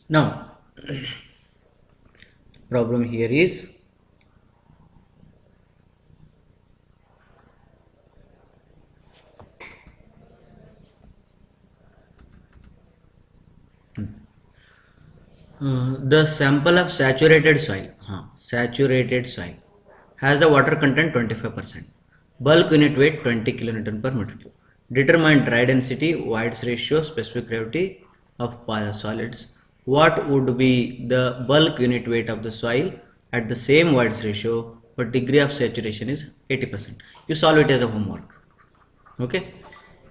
Now, problem here is the sample of saturated soil has a water content 25%, bulk unit weight 20 kilonewton per meter cube. Determine dry density, White's ratio, specific gravity of solids. What would be the bulk unit weight of the soil at the same White's ratio, but degree of saturation is 80%. You solve it as a homework. Okay,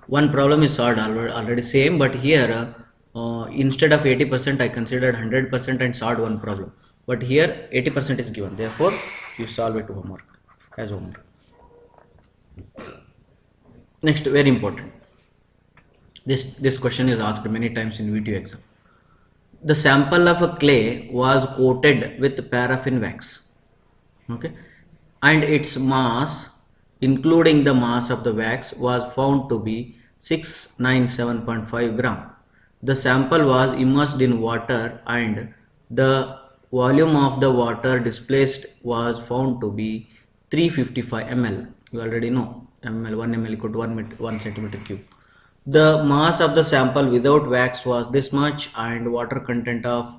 one problem is solved already same, but here instead of 80% I considered 100% and solved one problem, but here 80% is given, therefore you solve it as homework. Next, very important, this question is asked many times in VTU exam. The sample of a clay was coated with paraffin wax, okay, and its mass including the mass of the wax was found to be 697.5 gram. The sample was immersed in water and the volume of the water displaced was found to be 355 ml. You already know ml, 1 ml equal to 1 centimeter cube. The mass of the sample without wax was this much and water content of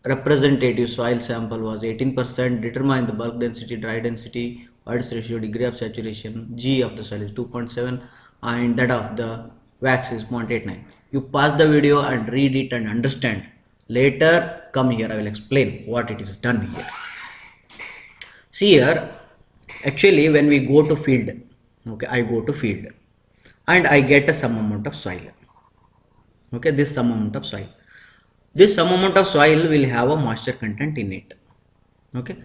representative soil sample was 18%. Determine the bulk density, dry density, White's ratio, degree of saturation. G of the soil is 2.7 and that of the wax is 0.89. You pause the video and read it and understand. Later come here, I will explain what it is done here. See here, actually when we go to field, okay, I go to field and I get a some amount of soil. Okay, this some amount of soil. This some amount of soil will have a moisture content in it. Okay,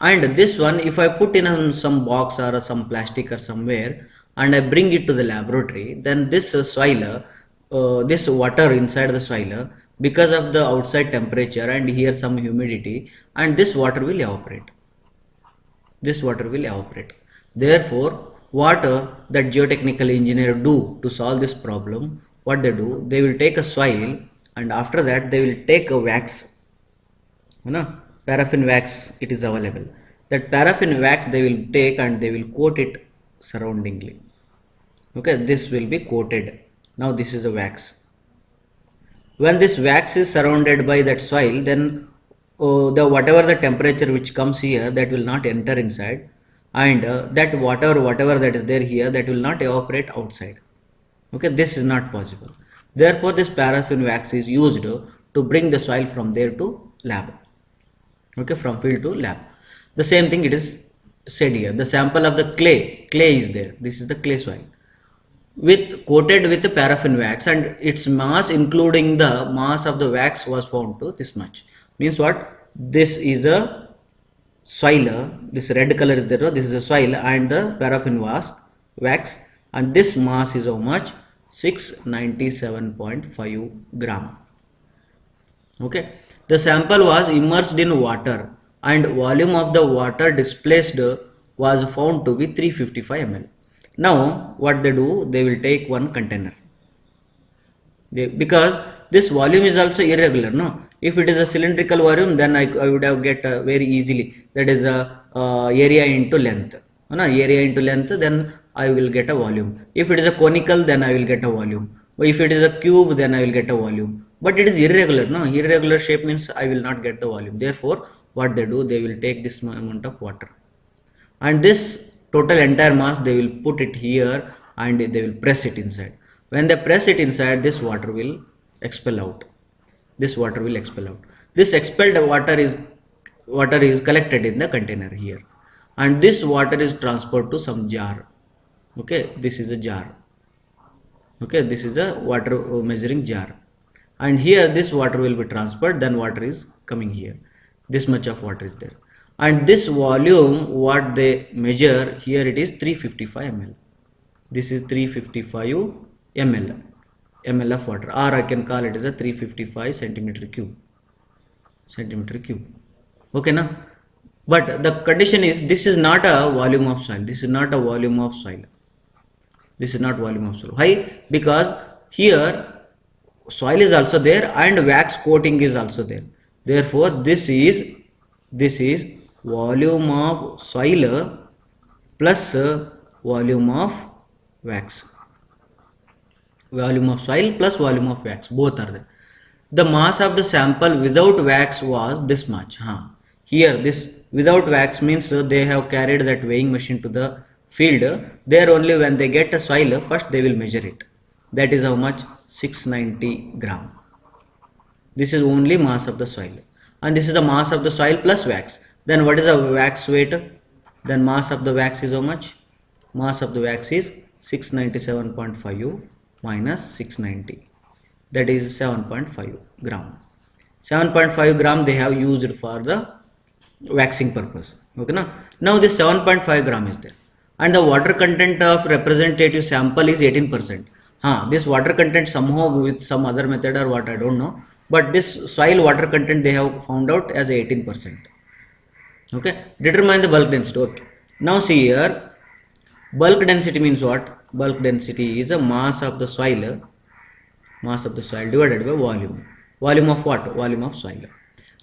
and this one if I put in some box or some plastic or somewhere and I bring it to the laboratory, then this soil, this water inside the soil, because of the outside temperature and here some humidity, and this water will evaporate. This water will evaporate. Therefore, what that geotechnical engineer do to solve this problem, what they do, they will take a soil and after that they will take a wax, you know, paraffin wax, it is available. That paraffin wax they will take and they will coat it surroundingly. Okay, this will be coated. Now this is the wax. When this wax is surrounded by that soil, then the whatever the temperature which comes here, that will not enter inside, and that whatever that is there here, that will not evaporate outside. Okay, this is not possible. Therefore this paraffin wax is used to bring the soil from there to lab. Okay, from field to lab. The same thing it is said here. The sample of the clay is there. This is the clay soil coated with the paraffin wax and its mass including the mass of the wax was found to this much. Means what? This is a soil, this red color is there, this is a soil and the paraffin wax and this mass is how much? 697.5 gram. Okay, the sample was immersed in water and volume of the water displaced was found to be 355 ml. Now what they do, they will take one container, because this volume is also irregular, no? If it is a cylindrical volume, then I would have get very easily, that is a area into length, no? Area into length, then I will get a volume. If it is a conical, then I will get a volume. If it is a cube, then I will get a volume. But it is irregular, no? Irregular shape means I will not get the volume. Therefore what they do, they will take this amount of water and this total entire mass they will put it here and they will press it inside. When they press it inside, this water will expel out. This water will expel out. This expelled water is collected in the container here and this water is transferred to some jar. Okay, this is a jar. Okay, this is a water measuring jar and here this water will be transferred, then water is coming here. This much of water is there. And this volume what they measure here, it is 355 ml. This is 355 ml of water, or I can call it as a 355 centimeter cube. Okay now, but the condition is this is not a volume of soil. This is not volume of soil. Why? Because here soil is also there and wax coating is also there. Therefore this is volume of soil plus volume of wax. Volume of soil plus volume of wax, both are there. The mass of the sample without wax was this much. Here this without wax means they have carried that weighing machine to the field. There only when they get a soil, first they will measure it. That is how much? 690 gram. This is only mass of the soil. And this is the mass of the soil plus wax. Then what is the wax weight? Then mass of the wax is how much? Mass of the wax is 697.5 minus 690. That is 7.5 gram. 7.5 gram they have used for the waxing purpose. Okay, now this 7.5 gram is there. And the water content of representative sample is 18%. This water content somehow with some other method or what, I don't know. But this soil water content they have found out as 18%. Okay, determine the bulk density. Okay, now see here, bulk density means what? Bulk density is a mass of the soil divided by volume. Volume of what? Volume of soil.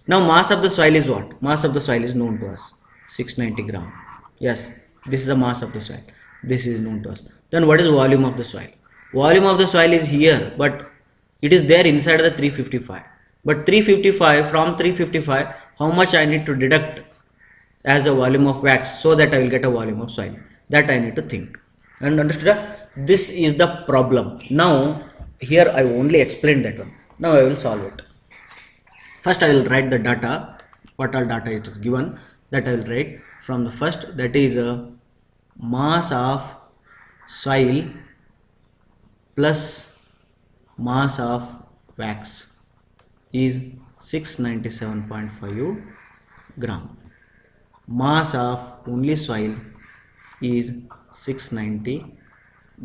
Now mass of the soil is what? Mass of the soil is known to us, 690 gram. Yes, this is the mass of the soil. This is known to us. Then what is volume of the soil? Volume of the soil is here, but it is there inside the 355. But 355, from 355, how much I need to deduct as a volume of wax so that I will get a volume of soil? That I need to think. And understood? This is the problem. Now here I only explained that one. Now I will solve it. First I will write the data, what all data it is given, that I will write from the first, that is mass of soil plus mass of wax is 697.5 gram. Mass of only soil is 690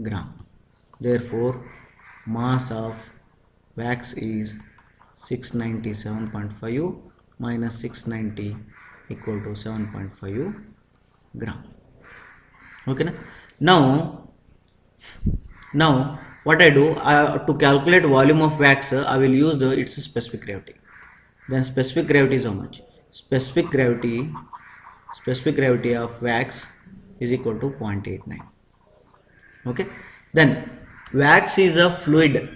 gram. Therefore mass of wax is 697.5 minus 690 equal to 7.5 gram. Okay, now what I do, to calculate volume of wax, I will use its specific gravity. Then specific gravity is how much? Specific gravity of wax is equal to 0.89. Okay, then wax is a fluid.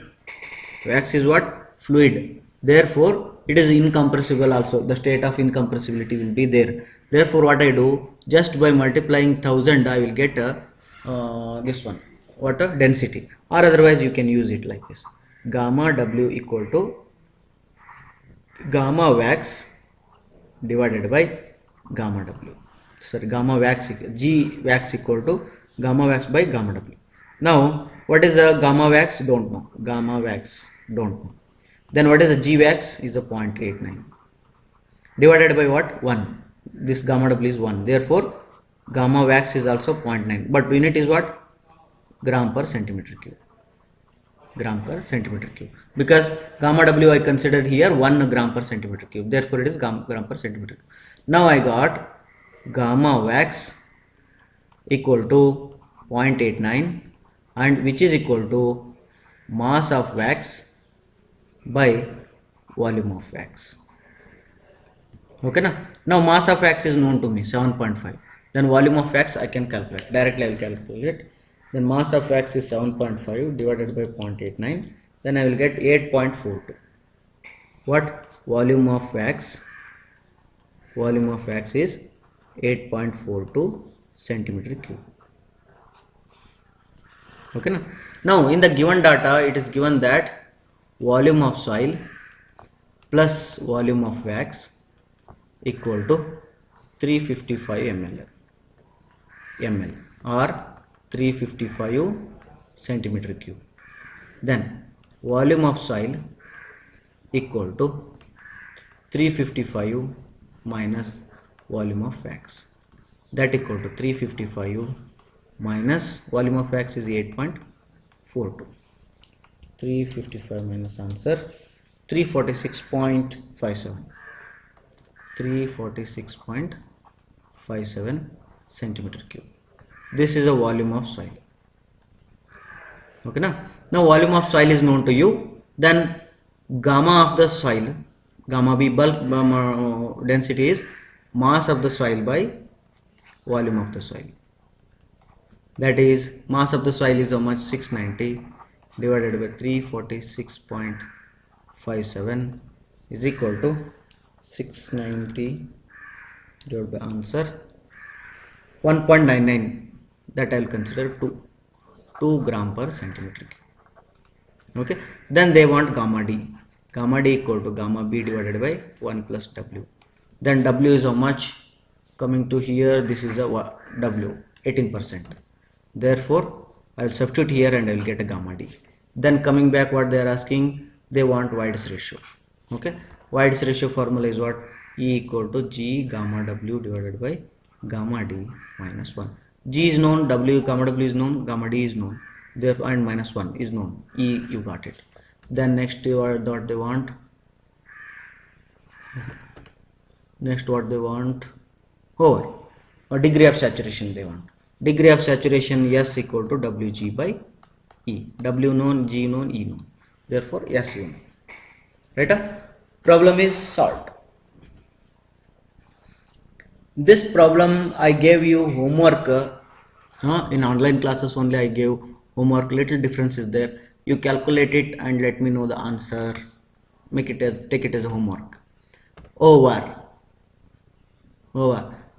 Wax is what? Fluid. Therefore it is incompressible also. The state of incompressibility will be there. Therefore what I do, just by multiplying 1000 I will get this one, what a density, or otherwise you can use it like this: gamma W equal to gamma wax divided by gamma W. Sorry, gamma wax, G wax equal to gamma wax by gamma W. Now what is the gamma wax? Don't know. Gamma wax don't know. Then what is the G wax? Is the 0.89 divided by what? 1. This gamma W is 1. Therefore gamma wax is also 0.9, but unit is what? Gram per centimeter cube. Gram per centimeter cube, because gamma W I considered here 1 gram per centimeter cube. Therefore it is gram per centimeter cube. Now I got gamma wax equal to 0.89, and which is equal to mass of wax by volume of wax. Okay, now mass of wax is known to me, 7.5. Then volume of wax I can calculate directly. I will calculate. Then mass of wax is 7.5 divided by 0.89. Then I will get 8.42. What? Volume of wax? Volume of wax is 8.42 centimeter cube. Okay, now in the given data it is given that volume of soil plus volume of wax equal to 355 ml or 355 centimeter cube. Then volume of soil equal to 355 minus volume of wax, that equal to 355 minus volume of wax is 8.42. 355 minus answer 346.57. 346.57 centimeter cube. This is a volume of soil. Okay, now volume of soil is known to you. Then gamma of the soil, gamma B bulk density is mass of the soil by volume of the soil. That is, mass of the soil is how much? 690 divided by 346.57 is equal to 690 divided by answer 1.99, that I will consider 2 gram per centimeter cube. Okay, then they want gamma D equal to gamma B divided by 1 plus W. Then W is how much? Coming to here, this is a W, 18%. Therefore I will substitute here and I will get a gamma D. Then coming back, what they are asking, they want White's ratio. Okay, White's ratio formula is what? E equal to G gamma W divided by gamma D minus 1. G is known, gamma W is known, gamma D is known, therefore and minus 1 is known. E, you got it. Then next what they want, over or degree of saturation they want. Degree of saturation S equal to Wg by E. W known, G known, E known, therefore S known. Right? Problem is solved. This problem I gave you homework in online classes only. I gave homework, little difference is there. You calculate it and let me know the answer. Take it as a homework. Over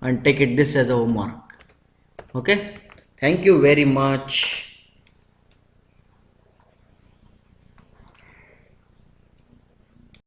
and take it this as a homework. Okay, thank you very much.